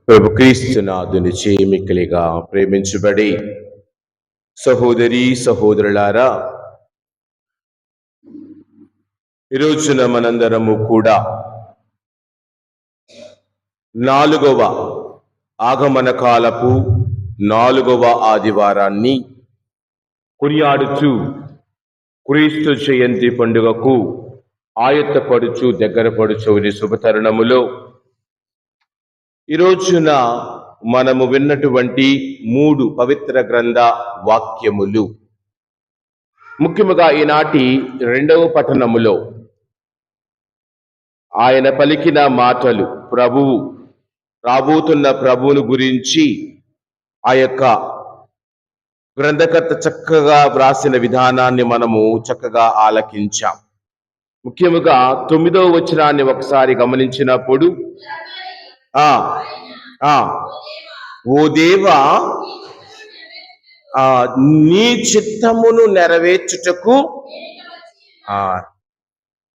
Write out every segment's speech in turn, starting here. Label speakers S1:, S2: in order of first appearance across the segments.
S1: ప్రభు క్రీస్తునాథుని చేమికలిగా ప్రేమించబడి సహోదరి సహోదరులారా, ఈరోజున మనందరము కూడా 4వ ఆగమన కాలపు 4వ ఆదివారాన్ని కొనియాడుచు క్రీస్తు జయంతి పండుగకు ఆయత్తపడుచు దగ్గర పడుచు శుభతరుణములో ఈ రోజున మనము విన్నటువంటి 3 పవిత్ర గ్రంథ వాక్యములు, ముఖ్యముగా ఈనాటి 2వ పఠనములో ఆయన పలికిన మాటలు, రాబోతున్న ప్రభువును గురించి ఆ యొక్క గ్రంథకర్త చక్కగా వ్రాసిన విధానాన్ని మనము చక్కగా ఆలకించాం. ముఖ్యముగా 9వ వచనాన్ని ఒకసారి గమనించినప్పుడు, ఓ దేవా, నీ చిత్తమును నెరవేర్చుటకు,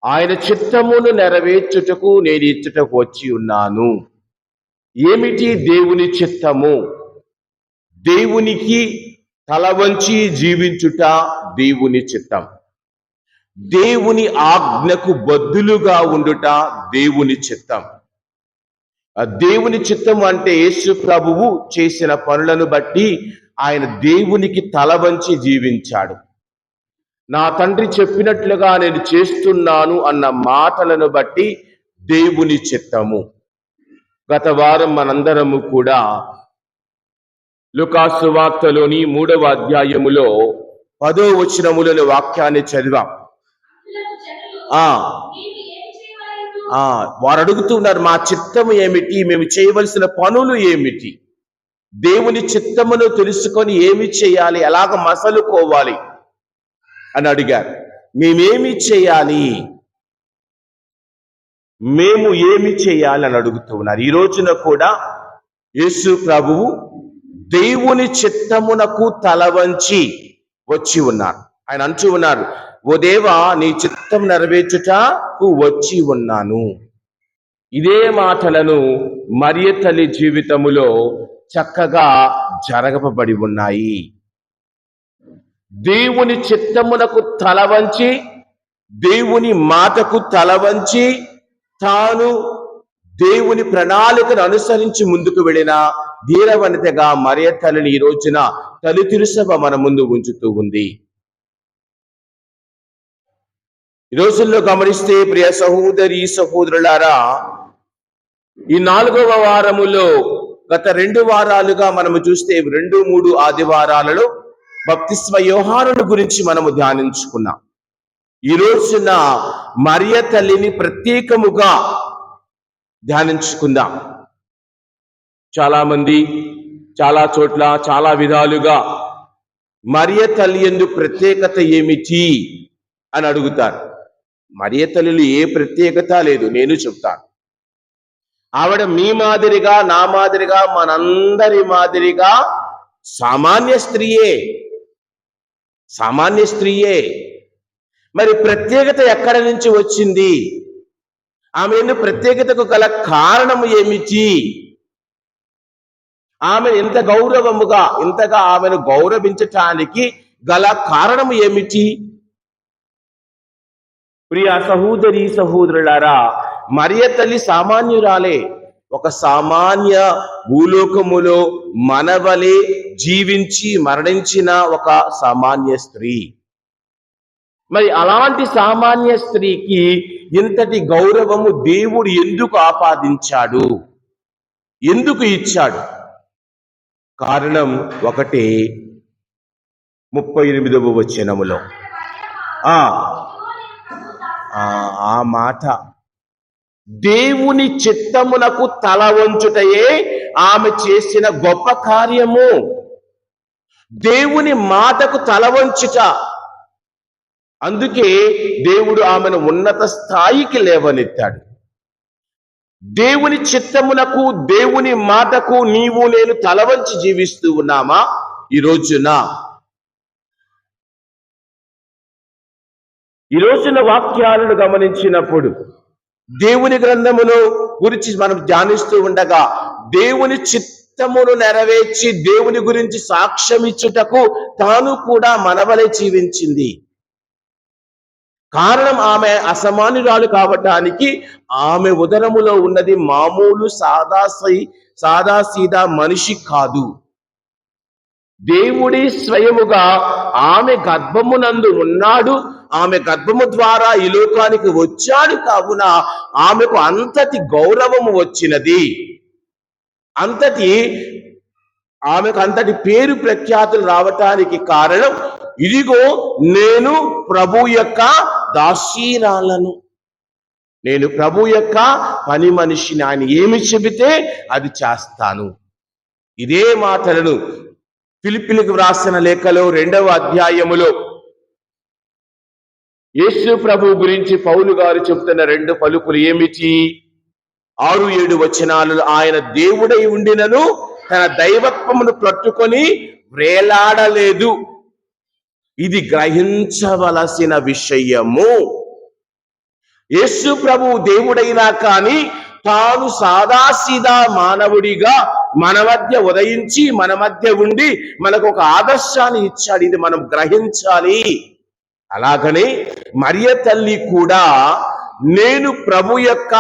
S1: ఆయన చిత్తమును నెరవేర్చుటకు నేను ఇచ్చటకు వచ్చి ఉన్నాను. ఏమిటి దేవుని చిత్తము? దేవునికి తల వంచి జీవించుట దేవుని చిత్తం. దేవుని ఆజ్ఞకు బద్దులుగా ఉండుట దేవుని చిత్తం. దేవుని చిత్తం అంటే యేసు ప్రభువు చేసిన పనులను బట్టి ఆయన దేవునికి తల వంచి జీవించాడు. నా తండ్రి చెప్పినట్లుగా నేను చేస్తున్నాను అన్న మాటలను బట్టి దేవుని చిత్తము. గత వారం మనందరము కూడా లూకా సువార్తలోని 3వ అధ్యాయములో 10వ వచనములోని వాక్యాన్ని చదివాం. వారు అడుగుతున్నారు, మా చిత్తము ఏమిటి, మేము చేయవలసిన పనులు ఏమిటి, దేవుని చిత్తమును తెలుసుకొని ఏమి చేయాలి, ఎలాగ మసలుకోవాలి అని అడిగారు. మేమేమి చేయాలి, మేము ఏమి చేయాలి అని అడుగుతూ ఉన్నారు. ఈ రోజున కూడా యేసు ప్రభువు దేవుని చిత్తమునకు తల వంచి వచ్చి ఉన్నారు. ఆయన అంటూ ఉన్నారు, ఓ దేవా, నీ చిత్తం నెరవేర్చుటకు వచ్చి ఉన్నాను. ఇదే మాటలను మరియ తల్లి జీవితములో చక్కగా జరగబడి ఉన్నాయి. దేవుని చిత్తమునకు తల వంచి, దేవుని మాటకు తల వంచి, తాను దేవుని ప్రణాళికను అనుసరించి ముందుకు వెళ్ళిన ధీరవనితగా మరియ తల్లిని ఈ రోజున తల్లి తిరుసభ మన ముందు ఉంచుతూ ఉంది. ఈ రోజుల్లో గమనిస్తే ప్రియ సహోదరి సహోదరులారా, ఈ 4వ వారములో గత 2 వారాలుగా మనము చూస్తే 2-3 ఆదివారాలలో బప్తిస్మ యోహానుని గురించి మనము ధ్యానించుకున్నాం. ఈ రోజున మరియ తల్లిని ప్రత్యేకముగా ధ్యానించుకుందాం. చాలా మంది చాలా చోట్ల చాలా విధాలుగా మరియ తల్లి యందు ప్రత్యేకత ఏమిటి అని అడుగుతారు. మరియ తల్లిలో ఏ ప్రత్యేకత లేదు, నేను చెప్తాను. ఆవిడ మీ మాదిరిగా, నా మాదిరిగా, మనందరి మాదిరిగా సామాన్య స్త్రీయే. మరి ప్రత్యేకత ఎక్కడి నుంచి వచ్చింది? ఆమె ప్రత్యేకతకు గల కారణం ఏమిటి? ఆమె ఇంత గౌరవముగా, ఇంతగా ఆమెను గౌరవించటానికి గల కారణం ఏమిటి? ప్రియ సహోదరి సహోదరులారా, మరియ తల్లి సామాన్యురాలే. ఒక సామాన్య భూలోకములో మనవలే జీవించి మరణించిన ఒక సామాన్య స్త్రీ. మరి అలాంటి సామాన్య స్త్రీకి ఇంతటి గౌరవము దేవుడు ఎందుకు ఆపాదించాడు, ఎందుకు ఇచ్చాడు? కారణం ఒకటే, 38వ వచనములో ఆ మాట, దేవుని చిత్తమునకు తల వంచుటయే ఆమె చేసిన గొప్ప కార్యము. దేవుని మాటకు తల వంచుట, అందుకే దేవుడు ఆమెను ఉన్నత స్థాయికి లేవనెత్తాడు. దేవుని చిత్తమునకు, దేవుని మాటకు నీవు నేను తల వంచి జీవిస్తూ ఉన్నామా? ఈ రోజున వాక్యాలను గమనించినప్పుడు దేవుని గ్రంథమును గురించి మనం ధ్యానిస్తూ ఉండగా దేవుని చిత్తమును నెరవేర్చి దేవుని గురించి సాక్ష్యం ఇచ్చుటకు తాను కూడా మనవలే జీవించింది. కారణం ఆమె అసమానురాలు కావటానికి ఆమె ఉదరములో ఉన్నది మామూలు సాదాసీదా మనిషి కాదు. దేవుడి స్వయముగా ఆమె గర్భమునందు ఉన్నాడు. ఆమె గర్భము ద్వారా ఈ లోకానికి వచ్చాడు. కావున ఆమెకు అంతటి గౌరవము వచ్చినది. ఆమెకు అంతటి పేరు ప్రఖ్యాతులు రావటానికి కారణం, ఇదిగో నేను ప్రభు యొక్క దాసీరాలను, నేను ప్రభు యొక్క పని మనిషిని, ఆయన ఏమి చెబితే అది చేస్తాను. ఇదే మాటలను ఫిలిప్పీలకు వ్రాసిన లేఖలో 2వ అధ్యాయములో యేసు ప్రభు గురించి పౌలు గారు చెబుతున్న 2 పలుకులు ఏమిటి? 6-7 వచనాలు, ఆయన దేవుడై ఉండినను తన దైవత్వమును పట్టుకొని వేలాడలేదు. ఇది గ్రహించవలసిన విషయము. యేసు ప్రభు దేవుడైనా కానీ తాను సాదాసీదా మానవుడిగా మన మధ్య ఉదయించి మన మధ్య ఉండి మనకు ఒక ఆదర్శాన్ని ఇచ్చాడు. ఇది మనం గ్రహించాలి. అలాగనే మరియ తల్లి కూడా నేను ప్రభు యొక్క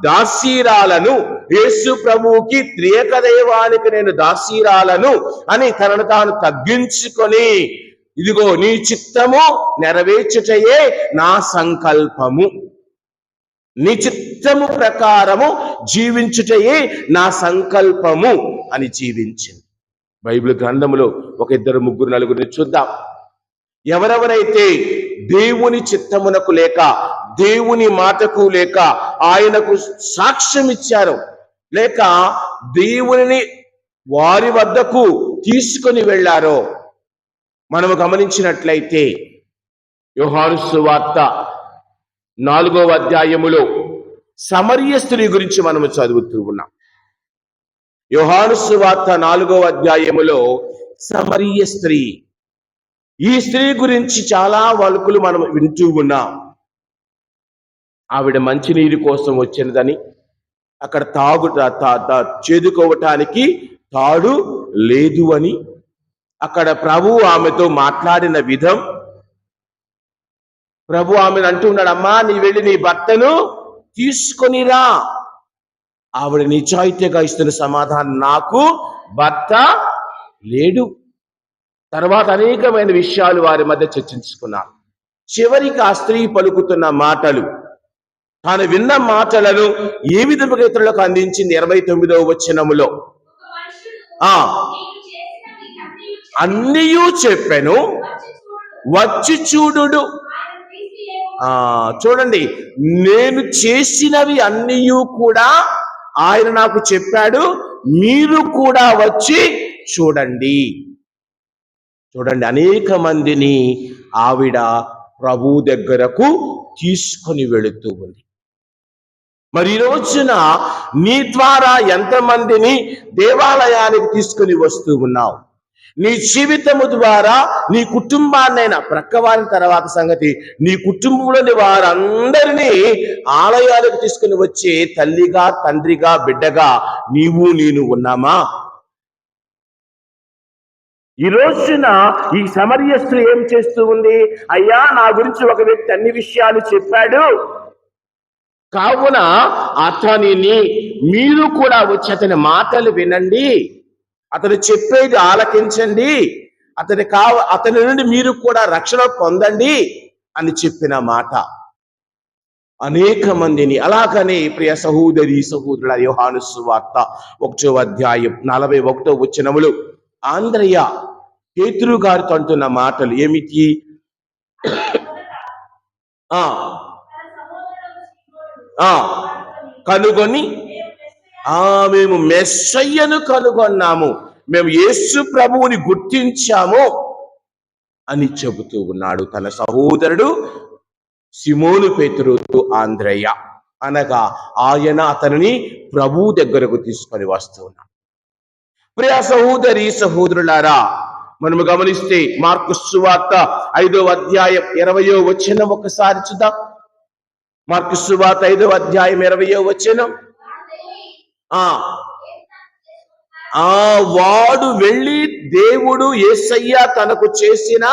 S1: దాసీరాలను, యేసు ప్రభువుకి త్రియేక దైవానికి నేను దాసీరాలను అని తనను తాను తగ్గించుకొని, ఇదిగో నీ చిత్తము నెరవేర్చుటయే నా సంకల్పము, నీ చిత్తము ప్రకారము జీవించుటయే నా సంకల్పము అని జీవించింది. బైబిల్ గ్రంథములో 1, 2, 3, 4 చూద్దాం. ఎవరెవరైతే దేవుని చిత్తమునకు లేక దేవుని మాటకు లేక ఆయనకు సాక్ష్యం ఇచ్చారో, లేక దేవుని వారి వద్దకు తీసుకొని వెళ్ళారో మనము గమనించినట్లయితే యోహాను సువార్త 4వ అధ్యాయములో సమరయ స్త్రీ గురించి మనము చదువుతూ ఉన్నాం. యోహాను సువార్త 4వ అధ్యాయములో సమరయ స్త్రీ, ఈ స్త్రీ గురించి చాలా వలుకులు మనం వింటూ ఉన్నాం. ఆవిడ మంచినీరు కోసం వచ్చినదని, అక్కడ చేదుకోవటానికి తాడు లేదు అని, అక్కడ ప్రభు ఆమెతో మాట్లాడిన విధం, ప్రభు ఆమెను అంటూ ఉన్నాడు, అమ్మా నీ వెళ్ళి నీ భర్తను తీసుకొనిరా. ఆవిడ నిజాయితీగా ఇస్తున్న సమాధానం, నాకు భర్త లేడు. తర్వాత అనేకమైన విషయాలు వారి మధ్య చర్చించుకున్నారు. చివరికి ఆ స్త్రీ పలుకుతున్న మాటలు, తాను విన్న మాటలను ఏ విధముగా ఇతరులకు అందించింది. 29వ వచనములో అన్నీయూ చెప్పెను, వచ్చి చూడు. చూడండి, నేను చేసినవి అన్నీ కూడా ఆయన నాకు చెప్పాడు, మీరు కూడా వచ్చి చూడండి. చూడండి, అనేక మందిని ఆవిడ ప్రభు దగ్గరకు తీసుకొని వెళుతూ ఉంది. మరి ఈ రోజున నీ ద్వారా ఎంతమందిని దేవాలయానికి తీసుకుని వస్తూ ఉన్నావు? నీ జీవితము ద్వారా నీ కుటుంబాన్నైనా, ప్రక్కవారి తర్వాత సంగతి, నీ కుటుంబంలోని వారందరినీ ఆలయాలకు తీసుకుని వచ్చే తల్లిగా, తండ్రిగా, బిడ్డగా నేను ఉన్నామా? ఈ రోజున ఈ సమరయ స్త్రీ ఏం చేస్తూ ఉంది? అయ్యా, నా గురించి ఒక వ్యక్తి అన్ని విషయాలు చెప్పాడు, కావున అతనిని మీరు కూడా వచ్చి అతని మాటలు వినండి, అతను చెప్పేది ఆలకించండి, అతని నుండి మీరు కూడా రక్షణ పొందండి అని చెప్పిన మాట అనేక మందిని. అలాగనే ప్రియ సహోదరి సహోదరుల, యోహాను సువార్త 1వ అధ్యాయం 41వ వచనములు ఆంద్రయ పేతురు గారితో అంటున్న మాటలు ఏమిటి? కనుగొని మేము మెస్సయ్యను కనుగొన్నాము, మేము యేసు ప్రభువుని గుర్తించాము అని చెబుతూ ఉన్నాడు తన సహోదరుడు సిమోను పేతురుతో ఆంద్రయ. అనగా ఆయన అతనిని ప్రభు దగ్గరకు తీసుకొని వస్తూ ఉన్నాడు. ప్రియ సహోదరి సహోదరులారా, మనము గమనిస్తే మార్కు సువార్త 5వ అధ్యాయం 20వ వచనం ఒకసారి చూద్దాం. మార్కు సువార్త 5వ అధ్యాయం 20వ వచనం. ఆ వాడు వెళ్ళి దేవుడు యేసయ్య తనకు చేసిన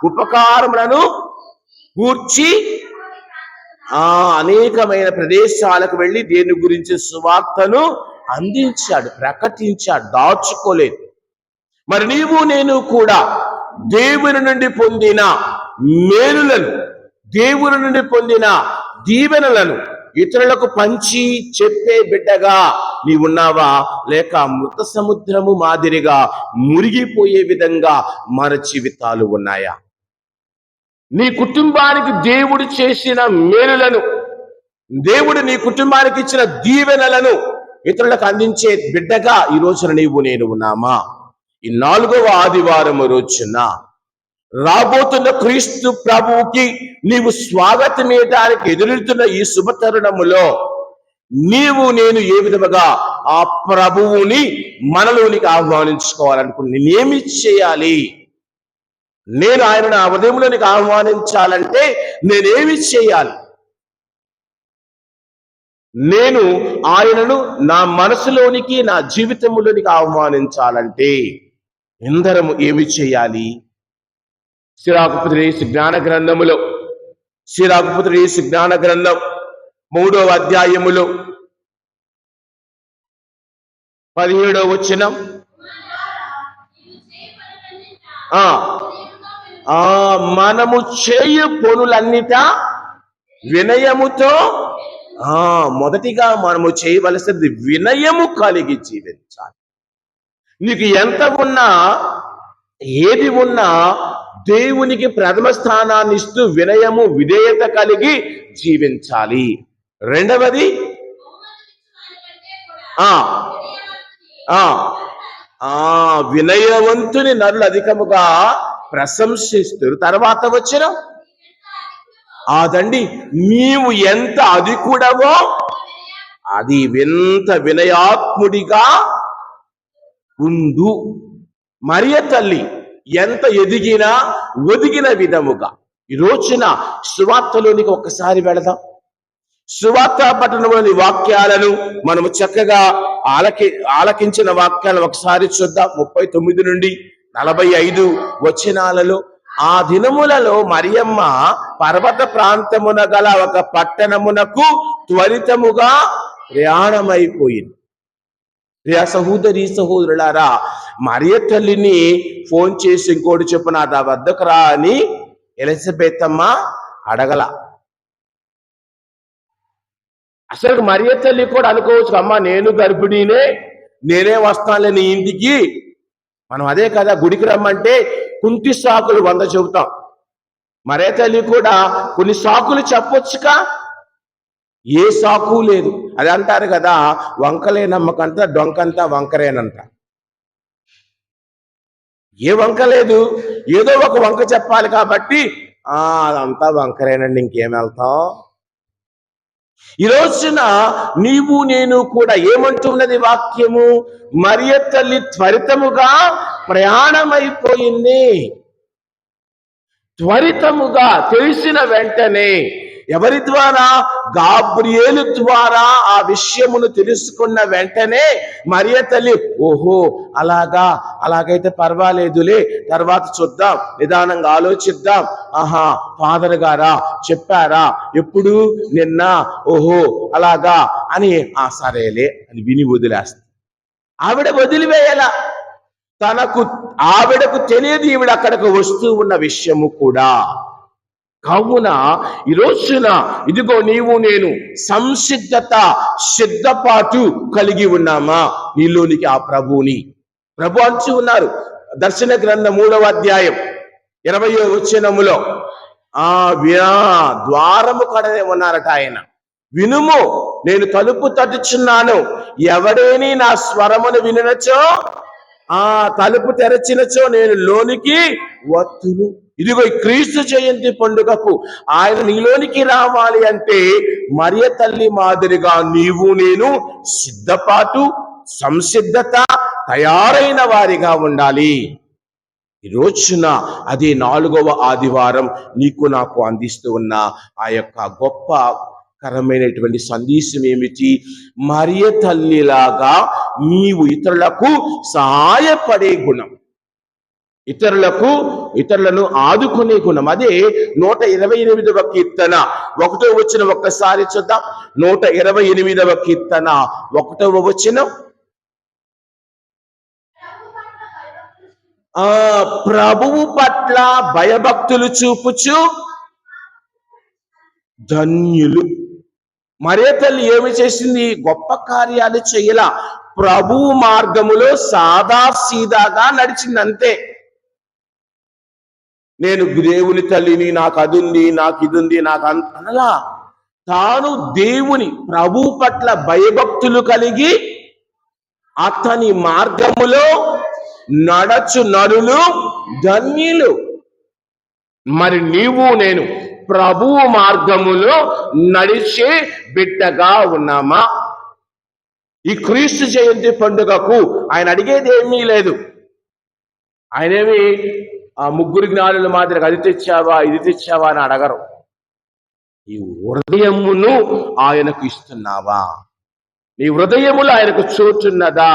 S1: ఉపకారములను గూర్చి అనేకమైన ప్రదేశాలకు వెళ్ళి దేని గురించి సువార్తను అందించాడు, ప్రకటించాడు, దాచుకోలేదు. మరి నీవు నేను కూడా దేవుని నుండి పొందిన మేలులను, దేవుని నుండి పొందిన దీవెనలను ఇతరులకు పంచి చెప్పే బిడ్డగా నీవున్నావా, లేక మృత సముద్రము మాదిరిగా మురిగిపోయే విధంగా మన జీవితాలు ఉన్నాయా? నీ కుటుంబానికి దేవుడు చేసిన మేలులను, దేవుడు నీ కుటుంబానికి ఇచ్చిన దీవెనలను ఇతరులకు అందించే బిడ్డగా ఈ రోజున నీవు నేను ఉన్నామా? ఈ 4వ ఆదివారం రోజున రాబోతున్న క్రీస్తు ప్రభువుకి నీవు స్వాగతం ఇవ్వడానికి ఎదురుతున్న ఈ శుభతరుణములో నీవు నేను ఏ విధముగా ఆ ప్రభువుని మనలోనికి ఆహ్వానించుకోవాలనుకుని నేనేమి చేయాలి? నేను ఆయన నా ఉదయంలోనికి ఆహ్వానించాలంటే నేనేమి చేయాలి? నేను ఆయనను నా మనసులోనికి, నా జీవితంలోనికి ఆహ్వానించాలంటే ఎందరము ఏమి చేయాలి? సిరాకుపుత్రుడు యేసు జ్ఞాన గ్రంథములో, సిరాకుపుత్రుడు యేసు జ్ఞాన గ్రంథం 3వ అధ్యాయములో 17వ వచనం. మనము చేయు పనులన్నిట వినయముతో, మొదటిగా మనము చేయవలసింది వినయము కలిగి జీవించాలి. నీకు ఎంత ఉన్నా, ఏది ఉన్నా దేవునికి ప్రథమ స్థానాన్ని ఇస్తూ వినయము, విధేయత కలిగి జీవించాలి. రెండవది వినయవంతుని నరులు అధికముగా ప్రశంసిస్తారు. తర్వాత వచ్చిన అదండి, నీవు ఎంత అధికుడవో అది ఎంత వినయాత్ముడిగా ఉండు. మరియ తల్లి ఎంత ఎదిగినా ఒదిగిన విధముగా. ఈ రోజున సువార్తలోనికి ఒక్కసారి వెళదాం. సువార్త పట్టణంలోని వాక్యాలను మనము చక్కగా ఆలకించిన వాక్యాలను ఒకసారి చూద్దాం. 39 నుండి 45 వచనాలలో, ఆ దినములలో మరియమ్మ పర్వత ప్రాంతమున గల ఒక పట్టణమునకు త్వరితముగా ప్రయాణమైపోయింది. ప్రియ సహోదరి సహోదరులారా, మరియ తల్లిని ఫోన్ చేసి ఇంకోటి చెప్పు నా వద్దకు రా అని ఎలిజబెత్ అమ్మ అడగల. అసలు మరియ తల్లి కూడా అనుకోవచ్చు, అమ్మ నేను గర్భిణీనే, నేనే వస్తానులే నీ ఇంటికి. మనం అదే కదా గుడికి రమ్మంటే కుంటి సాకులు 100 చెబుతాం. మరియ తల్లి కూడా కొన్ని సాకులు చెప్పొచ్చుగా, ఏ సాకు లేదు. అది అంటారు కదా, వంకలే నమ్మకంట డొంకంతా వంకరేనంట. ఏ వంక లేదు, ఏదో ఒక వంక చెప్పాలి కాబట్టి అదంతా వంకరేనండి, ఇంకేం వెళ్తాం. ఈ రోజున నీవు నేను కూడా ఏమంటున్నది వాక్యము? మరియ తల్లి త్వరితముగా ప్రయాణమైపోయింది. త్వరితముగా, తెలిసిన వెంటనే. ఎవరి ద్వారా? గాబ్రియేలు ద్వారా ఆ విషయమును తెలుసుకున్న వెంటనే మరియ తల్లి, ఓహో అలాగైతే పర్వాలేదులే, తర్వాత చూద్దాం, నిదానంగా ఆలోచిద్దాం. ఫాదర్ గారా చెప్పారా, ఎప్పుడు? నిన్న. ఓహో అలాగా అని సరేలే అని విని వదిలేస్తా. ఆవిడ వదిలివేయాల. ఆవిడకు తెలియదు ఈవిడ అక్కడికి వస్తూ ఉన్న విషయము కూడా. కావున ఈ రోజున ఇదిగో నీవు నేను సిద్ధపాటు కలిగి ఉన్నామా నీలోనికి ఆ ప్రభువుని? ప్రభు అంటూ ఉన్నారు దర్శన గ్రంథం 3వ అధ్యాయం 20వ వచనములో, ద్వారము కడనే ఉన్నారట ఆయన. వినుము, నేను తలుపు తట్టుచున్నాను, ఎవడేని నా స్వరమును వినచో, తలుపు తెరచినచో నేను లోనికి వత్తును. ఇదిగో ఈ క్రీస్తు జయంతి పండుగకు ఆయన నీలోనికి రావాలి అంటే మరియ తల్లి మాదిరిగా నీవు నేను సిద్ధపాటు, సంసిద్ధత, తయారైన వారిగా ఉండాలి. ఈ రోజున అది 4వ ఆదివారం నీకు నాకు అందిస్తూ ఉన్న ఆ యొక్క గొప్ప కరమైనటువంటి సందేశం ఏమిటి? మరియ తల్లిలాగా నీవు ఇతరులకు సహాయపడే గుణం, ఇతరులను ఆదుకునే గుణం. అదే 128వ కీర్తన 1వ వచనం ఒక్కసారి చూద్దాం. 128వ కీర్తన 1వ వచనం. ప్రభువు పట్ల భయభక్తులు చూపుచు ధన్యులు. మరియ తల్లి ఏమి చేసింది? గొప్ప కార్యాలు చేయలా, ప్రభువు మార్గములో సాదా సీదాగా నడిచింది అంతే. నేను దేవుని తల్లిని, నాకు అది ఉంది, నాకు ఇది ఉంది, నాకు అనలా. తాను దేవుని ప్రభువు పట్ల భయభక్తులు కలిగి అతని మార్గములో నడచు నరులు ధన్యులు. మరి నీవు నేను ప్రభువు మార్గములో నడిచే బిడ్డగా ఉన్నామా? ఈ క్రీస్తు జయంతి పండుగకు ఆయన అడిగేది ఏమీ లేదు. ఆయనేమి ఆ ముగ్గురు జ్ఞానుల మాదిరిగా అది తెచ్చావా ఇది తెచ్చావా అని అడగరు. ఈ హృదయమును ఆయనకు ఇస్తున్నావా? నీ హృదయములో ఆయనకు చోటున్నదా?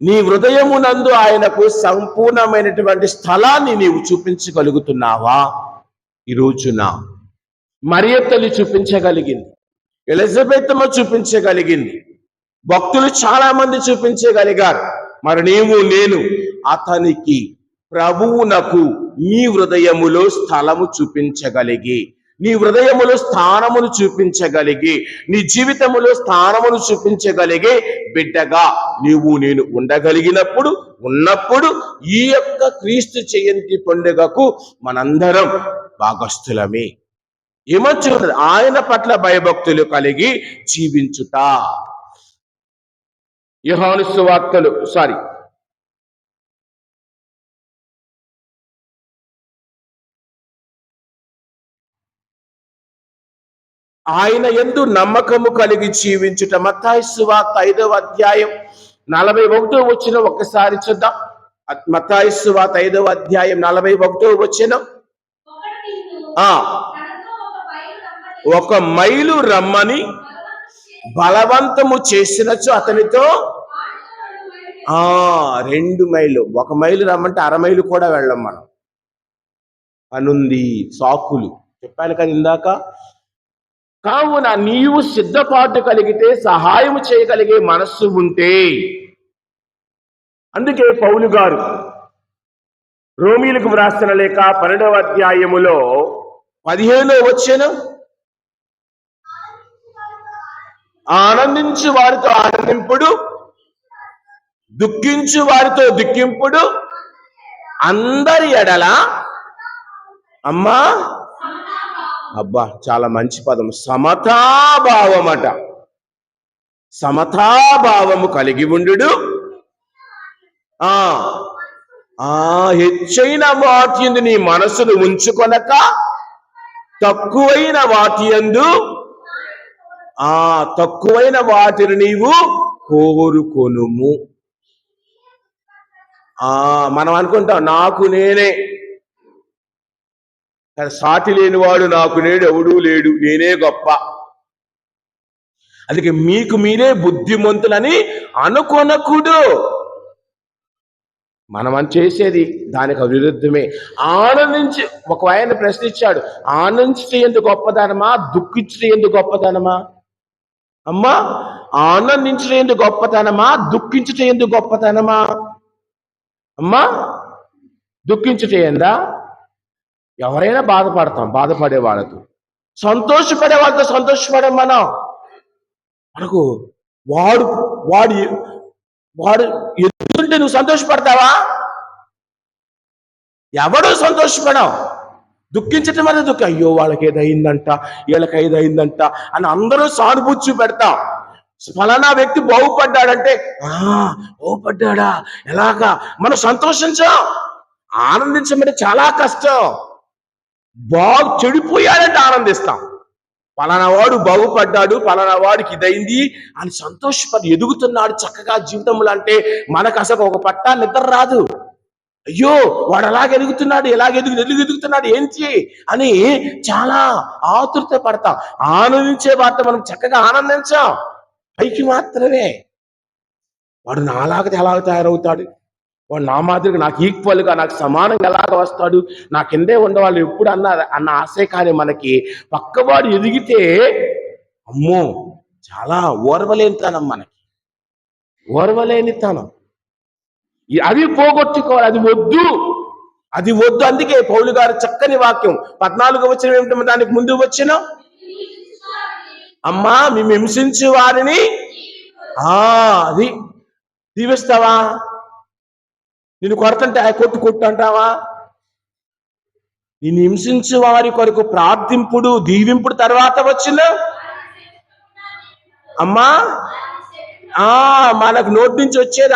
S1: నీ హృదయమునందు ఆయనకు సంపూర్ణమైనటువంటి స్థలాన్ని నీవు చూపించగలుగుతున్నావా? ఈ రోజున మరియ తల్లి చూపించగలిగింది, ఎలిజబెతమ్మ చూపించగలిగింది, భక్తులు చాలా మంది చూపించగలిగారు. మరి నీవు నేను అతనికి ప్రభువునకు నీ హృదయములో స్థలము చూపించగలిగి, నీ హృదయములో స్థానమును చూపించగలిగి, నీ జీవితములో స్థానమును చూపించగలిగే బిడ్డగా నీవు నేను ఉన్నప్పుడు ఈ యొక్క క్రీస్తు జయంతి పండుగకు మనందరం భాగస్థులమే. ఏమొచ్చు? ఆయన పట్ల భయభక్తులు కలిగి జీవించుట. యోహాను సువార్తలు ఆయన యందు నమ్మకము కలిగి జీవించుట. మత్తయి సువార్త 5వ అధ్యాయం 41వ వచనం ఒక్కసారి చూద్దాం. మత్తయి సువార్త 5వ అధ్యాయం 41వ వచనం. ఒక మైలు రమ్మని బలవంతము చేసినచో అతనితో 2 మైళ్ళు. 1 మైలు రమ్మంటే 1/2 మైలు కూడా వెళ్ళం మనం. పనుంది, సాకులు చెప్పాను కదా ఇందాక. కావున నీవు సిద్ధపాటు కలిగితే, సహాయం చేయగలిగే మనస్సు ఉంటే, అందుకే పౌలు గారు రోమీలకు వ్రాసిన లేఖ 12వ అధ్యాయములో 15వ వచనం, ఆనందించు వారితో ఆనందింపుడు, దుఃఖించు వారితో దుఃఖింపుడు, అందరి ఎడల అమ్మా అబ్బా చాలా మంచి పదం, సమతాభావమట. సమతాభావము కలిగి ఉండు. హెచ్చైన వాటి యందు నీ మనసును ఉంచుకొనక, తక్కువైన వాటిని నీవు కోరుకొనుము. మనం అనుకుంటాం నాకు నేనే, సాటి లేనివాడు నాకు నేడు ఎవడూ లేడు, నేనే గొప్ప. అందుకే మీకు మీరే బుద్ధిమంతులని అనుకొనకూడదు. మనం చేసేది దానికి విరుద్ధమే. ఆనందించి, ఒక ఆయన ప్రశ్నించాడు, ఆనందించే ఎందుకు గొప్పదనమా, దుఃఖించే ఎందుకు గొప్పదనమా? అమ్మా, ఆనందించే ఎందుకు గొప్పతనమా, దుఃఖించే ఎందుకు గొప్పతనమా? అమ్మా, దుఃఖించటే ఎందా? ఎవరైనా బాధపడతాం, బాధపడే వాళ్ళతో. సంతోషపడే వాళ్ళతో సంతోషపడం. మనకు వాడు ఎదుగుతుంటే నువ్వు సంతోషపడతావా? ఎవడో సంతోషపడవు. దుఃఖించటం అనేది దుఃఖం. అయ్యో వాళ్ళకి ఏదైందంట, వీళ్ళకి ఏదైందంట అని అందరూ సానుభూతి పెడతాం. ఫలానా వ్యక్తి బాగుపడ్డాడంటే బాగుపడ్డా ఎలాగా మనం సంతోషించాం. ఆనందించమంటే చాలా కష్టం. చెడిపోయాడంటే ఆనందిస్తాం. పలానా వాడు బాగుపడ్డాడు, పలానా వాడికి ఇదైంది అని సంతోషపడి ఎదుగుతున్నాడు చక్కగా జీవితంలో అంటే మనకు అసలు ఒక పట్టా నిద్ర రాదు. అయ్యో వాడు అలాగే ఎదుగుతున్నాడు, ఎదుగుతున్నాడు ఏంటి అని చాలా ఆతృత పడతాం. ఆనందించే వార్త మనం చక్కగా ఆనందించాం, పైకి మాత్రమే. వాడు నాలాగ ఎలాగ తయారవుతాడు, వాడు నా మాదిరిగా నాకు ఈక్వల్గా నాకు సమానంగా ఎలాగ వస్తాడు, నా కిందే ఉండేవాళ్ళు ఎప్పుడు అన్న ఆశే. కానీ మనకి పక్కవాడు ఎదిగితే అమ్మో చాలా ఓర్వలేనితనం, మనకి ఓర్వలేనితనం. అది పోగొట్టుకోవాలి, అది వద్దు. అందుకే పౌలు గారు చక్కని వాక్యం 14వ వచనం ఏమిటో దానికి ముందు వచ్చిన, అమ్మా మేము హింసించే వారిని అది దీవిస్తావా? నిన్ను కొడుతుంటే కొట్టు అంటావా? నిన్ను హింసించే వారి కొరకు ప్రార్థింపుడు దీవింపుడు తర్వాత వచ్చిన అమ్మా మనకు నోటి నుంచి వచ్చేది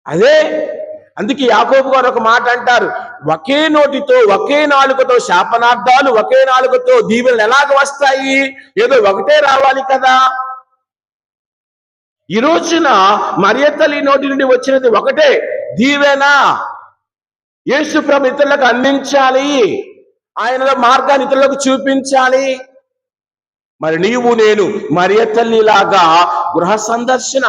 S1: అదే. అందుకే యాకోబు గారు ఒక మాట అంటారు, ఒకే నోటితో ఒకే నాలుకతో శాపనార్థాలు, ఒకే నాలుకతో దీవెనలు ఎలాగ వస్తాయి? ఏదో ఒకటే రావాలి కదా. ఈ రోజున మరియ తల్లి నోటి నుండి వచ్చినది ఒకటే దీవెన. యేసు ప్రభు ఇతరులకు అందించాలి, ఆయనలో మార్గాన్ని ఇతరులకు చూపించాలి. మరి నీవు నేను మరియ తల్లిలాగా గృహ సందర్శన,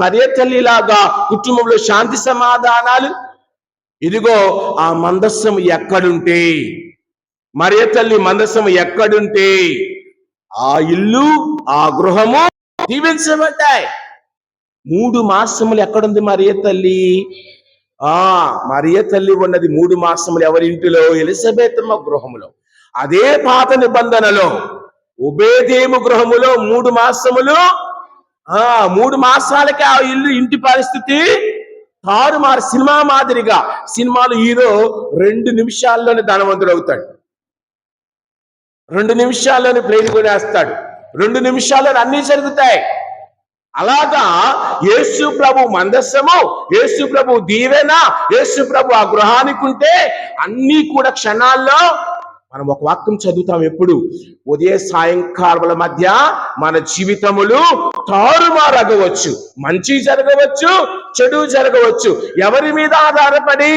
S1: మరియ తల్లిలాగా కుటుంబంలో శాంతి సమాధానాలు. ఇదిగో ఆ మందస్సం ఎక్కడుంటే, మరియ తల్లి మందస్సం ఎక్కడుంటే ఆ ఇల్లు ఆ గృహము దీవించబడ్డాయి. 3 మాసములు ఎక్కడుంది మరియ తల్లి? మరియ తల్లి ఉన్నది 3 మాసములు ఎవరింటిలో? ఎలిజబెతమ్మ గృహములో. అదే పాత నిబంధనలో ఒబేదేము గృహములో 3 మాసములు, 3 మాసాలకే ఆ ఇంటి పరిస్థితి తారుమారు. సినిమా మాదిరిగా, సినిమాలు హీరో 2 నిమిషాల్లోనే ధనవంతుడు అవుతాడు, 2 నిమిషాల్లోనే ప్లేన్ కొనేస్తాడు, 2 నిమిషాల్లోనే అన్ని జరుగుతాయి. అలాగా యేసు ప్రభు మందస్సము, యేసు ప్రభు దీవెన, యేసు ప్రభు ఆ గృహానికి ఉంటే అన్నీ కూడా క్షణాల్లో. మనం ఒక వాక్యం చదువుతాం ఎప్పుడు, ఉదయ సాయంకాలముల మధ్య మన జీవితములు తారుమారగవచ్చు, మంచి జరగవచ్చు, చెడు జరగవచ్చు. ఎవరి మీద ఆధారపడి?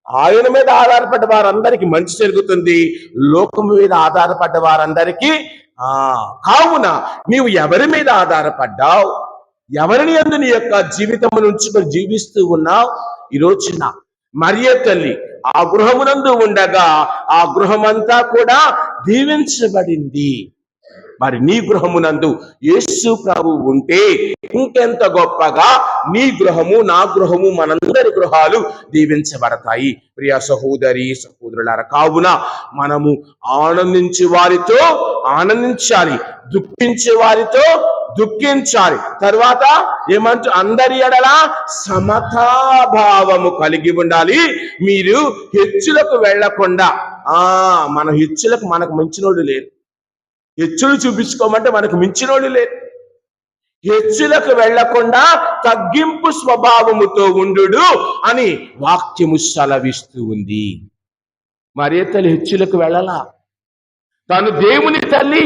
S1: ఆయన మీద ఆధారపడ్డ వారందరికీ మంచి జరుగుతుంది, లోకము మీద ఆధారపడ్డ వారందరికీ కావున నీవు ఎవరి మీద ఆధారపడ్డావు? ఎవరిని యందు నీ యొక్క జీవితము నుంచి జీవిస్తూ ఉన్నావు? ఈ రోజున మరియ తల్లి ఆ గృహమునందు ఉండగా ఆ గృహమంతా కూడా దీవించబడింది. మరి నీ గృహమునందు యేసు ప్రభు ఉంటే ఇంకెంత గొప్పగా నీ గృహము, నా గృహము, మనందరి గృహాలు దీవించబడతాయి. ప్రియ సహోదరి సహోదరులారా, కావున మనము ఆనందించే వారితో ఆనందించాలి, దుఃఖించే వారితో దుఃఖించాలి. తర్వాత ఏమంటూ, అందరి ఎడల సమతాభావము కలిగి ఉండాలి. మీరు హెచ్చులకు వెళ్లకుండా, మన హెచ్చులకు మనకు మించినోడు లేరు, హెచ్చులు చూపించుకోమంటే మనకు మించినోడు లేరు. హెచ్చులకు వెళ్లకుండా తగ్గింపు స్వభావముతో ఉండు అని వాక్యము సెలవిస్తూ ఉంది. మరియ తల్లి హెచ్చులకు వెళ్ళలా, తాను దేవుని తల్లి,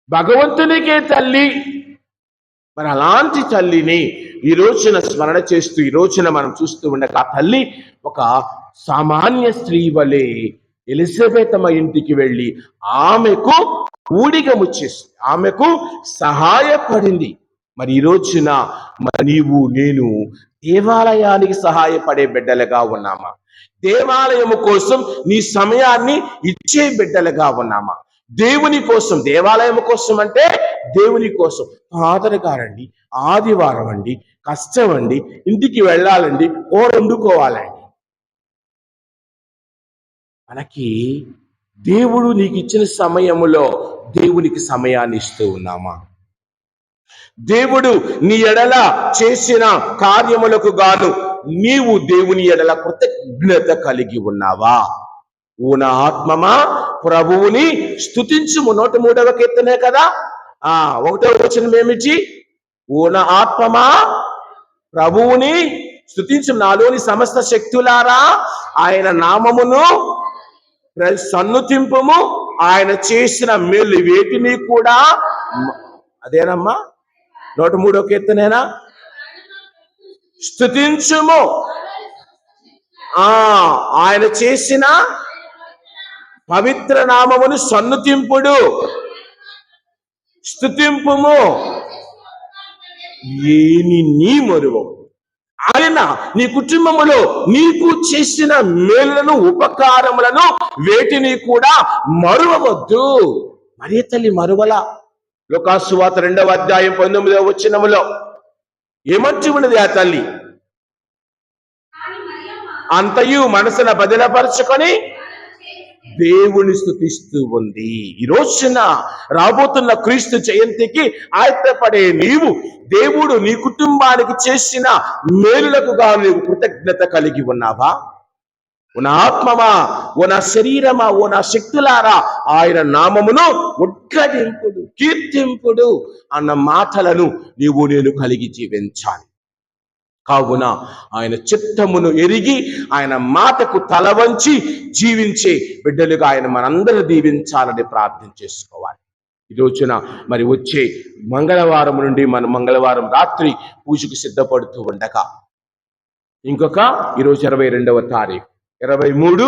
S1: భగవంతునికే తల్లి. మరి అలాంటి తల్లిని ఈ రోజున స్మరణ చేస్తూ, ఈ రోజున మనం చూస్తూ ఉండగా ఆ తల్లి ఒక సామాన్య స్త్రీ వలె ఎలిజబెతమ్మ ఇంటికి వెళ్ళి ఆమెకు ఊడిగము చేసి ఆమెకు సహాయపడింది. మరి ఈ రోజున నీవు నేను దేవాలయానికి సహాయపడే బిడ్డలుగా ఉన్నామా? దేవాలయము కోసం నీ సమయాన్ని ఇచ్చే బిడ్డలుగా ఉన్నామా? దేవుని కోసం, దేవాలయం కోసం అంటే దేవుని కోసం ఆదరగారండి, ఆదివారం అండి, కష్టం అండి, ఇంటికి వెళ్ళాలండి, కూర వండుకోవాలండి. మనకి దేవుడు నీకు ఇచ్చిన సమయములో దేవునికి సమయాన్ని ఇస్తూ ఉన్నామా? దేవుడు నీ ఎడల చేసిన కార్యములకు గాను నీవు దేవుని ఎడల కృతజ్ఞత కలిగి ఉన్నావా? ఓ నా ఆత్మమా ప్రభువుని స్తుతించుము. 103వ కీర్తనే కదా, 1వ వచనం ఏమిటి? ఓ నా ఆత్మమా ప్రభువుని స్తుతించు, నాలోని సమస్త శక్తులారా ఆయన నామమును సన్నుతింపుము, ఆయన చేసిన మేలు వేటిని కూడా. అదేనమ్మా 103వ కీర్తనేనా? స్తుతించుము. ఆయన చేసిన పవిత్ర నామమును సన్నుతింపుడు, స్తుతింపుము. ఏని నీ మరువవు. ఆయన నీ కుటుంబములో నీకు చేసిన మేలులను, ఉపకారములను వేటిని కూడా మరువవద్దు. మరియ తల్లి మరువల. లూకాసు సువార్త 2వ అధ్యాయం 19వ వచనములో ఏమంటూ ఉన్నది ఆ తల్లి? అంతయు మనసున బదిలపరుచుకొని దేవుని స్తుతిస్తూ ఉంది. ఈ రోజున రాబోతున్న క్రీస్తు జయంతికి ఆయత్తపడే నీవు దేవుడు నీ కుటుంబానికి చేసిన మేలులకు గాను నీవు కృతజ్ఞత కలిగి ఉన్నావా? ఓ నా ఆత్మమా, ఓ నా శరీరమా, ఓ నా శక్తులారా ఆయన నామమును ఉద్ఘాటింపుడు, కీర్తింపుడు అన్న మాటలను నేను కలిగి జీవించాలి. కావున ఆయన చిత్తమును ఎరిగి ఆయన మాటకు తల వంచి జీవించే బిడ్డలుగా ఆయన మనందరూ దీవించాలని ప్రార్థన చేసుకోవాలి. ఈ రోజున మరి వచ్చే మంగళవారం నుండి మనం మంగళవారం రాత్రి పూజకు సిద్ధపడుతూ ఉండగా ఇంకొక ఈరోజు 22వ తారీఖు, 23,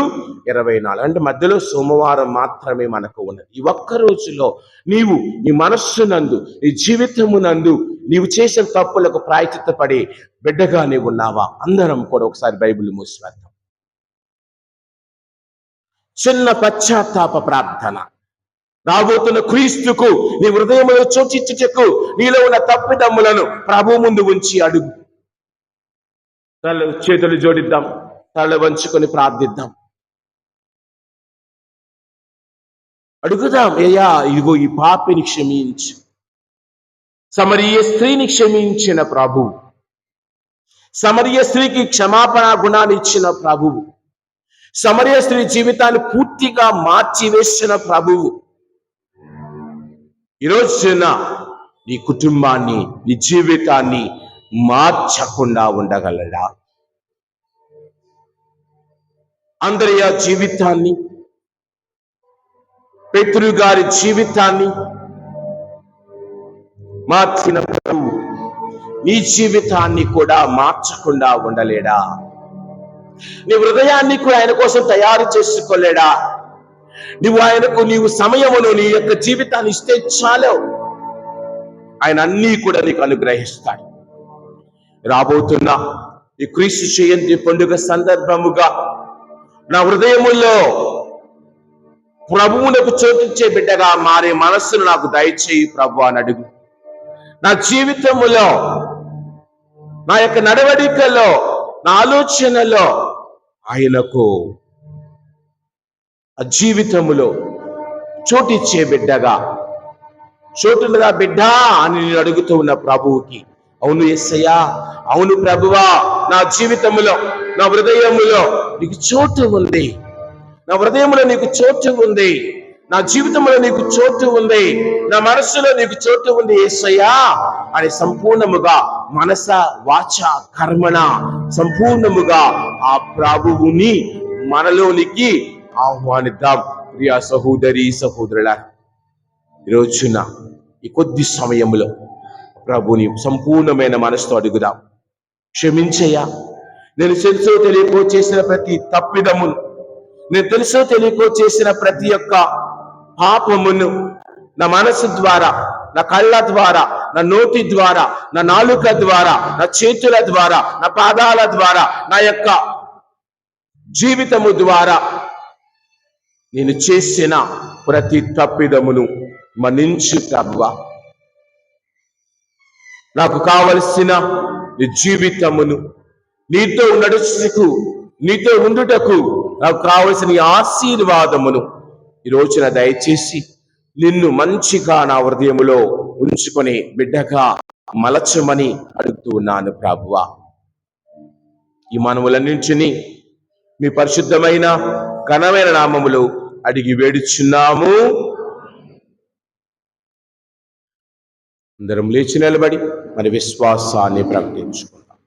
S1: 24 అంటే మధ్యలో సోమవారం మాత్రమే మనకు ఉన్నది. ఈ ఒక్క రోజులో నీవు నీ మనస్సునందు, నీ జీవితమునందు నీవు చేసిన తప్పులకు ప్రాయశ్చిత్తపడి బిడ్డగా నీవు ఉన్నావా? అందరం కూడా ఒకసారి బైబిల్ మూసివేద్దాం. చిన్న పశ్చాత్తాప ప్రార్థన. రాబోతున్న క్రీస్తుకు నీ హృదయంలో చోటిచ్చుటకు నీలో ఉన్న తప్పిదమ్ములను ప్రభు ముందు ఉంచి అడుగు. చేతులు జోడిద్దాం, తల వంచుకొని ప్రార్థిద్దాం, అడుగుదాం. అయ్యా, ఇదిగో ఈ పాపిని క్షమించు. సమరీయ స్త్రీని క్షమించిన ప్రభువు, సమరీయ స్త్రీకి క్షమాపణ గుణాన్ని ఇచ్చిన ప్రభువు, సమరీయ స్త్రీ జీవితాన్ని పూర్తిగా మార్చివేసిన ప్రభువు ఈరోజున నీ కుటుంబాన్ని, నీ జీవితాన్ని మార్చకుండా ఉండగలడా? అంద్రయ జీవితాన్ని, పేతురు గారి జీవితాన్ని మార్చిన ప్రభువు నీ జీవితాన్ని కూడా మార్చకుండా ఉండలేడా? నీ హృదయాన్ని కూడా ఆయన కోసం తయారు చేసుకోలేడా? నీవు సమయమును, నీ యొక్క జీవితాన్ని ఇస్తే చాలు, ఆయన అన్నీ కూడా నీకు అనుగ్రహిస్తాడు. రాబోతున్న ఈ క్రీస్తు జయంతి పండుగ సందర్భముగా నా హృదయములో ప్రభువునకు చోటిచ్చే బిడ్డగా మారే మనస్సును నాకు దయచేయి ప్రభు అని అడుగు. నా జీవితములో, నా యొక్క నడవడికలో, నా ఆలోచనలో ఆయనకు ఆ జీవితములో చోటిచ్చే బిడ్డగా, చోటుగా బిడ్డా అని నేను అడుగుతూ ఉన్న ప్రభువుకి, అవును యేసయ్యా, అవును ప్రభువా, నా జీవితములో, నా హృదయములో నీకు చోటు ఉంది, నా హృదయంలో నీకు చోటు ఉంది, నా జీవితంలో నీకు చోటు ఉంది, నా మనస్సులో నీకు చోటు ఉంది యేసయ్యా అని సంపూర్ణముగా మనస, వాచ, కర్మణ సంపూర్ణముగా ఆ ప్రభువుని మనలోనికి ఆహ్వానిద్దాం. ప్రియ సహోదరి సహోదరుల, ఈరోజున ఈ కొద్ది సమయంలో ప్రభుని సంపూర్ణమైన మనసుతో అడుగుదాం. క్షమించయ్యా, నేను తెలుసో తెలియకో చేసిన ప్రతి తప్పిదమును, నేను తెలుసో తెలియకో చేసిన ప్రతి ఒక్క పాపమును నా మనసు ద్వారా, నా కళ్ళ ద్వారా, నా నోటి ద్వారా, నా నాలుక ద్వారా, నా చేతుల ద్వారా, నా పాదాల ద్వారా, నా యొక్క జీవితము ద్వారా నేను చేసిన ప్రతి తప్పిదమును మన్నించు ప్రభువా. నాకు కావలసిన నీ జీవితమును, నీతో నడుచుటకు, నీతో ఉండుటకు నాకు కావలసిన ఈ ఆశీర్వాదమును ఈ రోజున దయచేసి నిన్ను మంచిగా నా హృదయములో ఉంచుకొని బిడ్డగా మలచమని అడుగుతూ ఉన్నాను ప్రభువా. ఈ మనములన్నింటినీ మీ పరిశుద్ధమైన ఘనమైన నామములో అడిగి వేడుచున్నాము. అందరం లేచి నిలబడి మన విశ్వాసాన్ని ప్రకటించుకుందాం.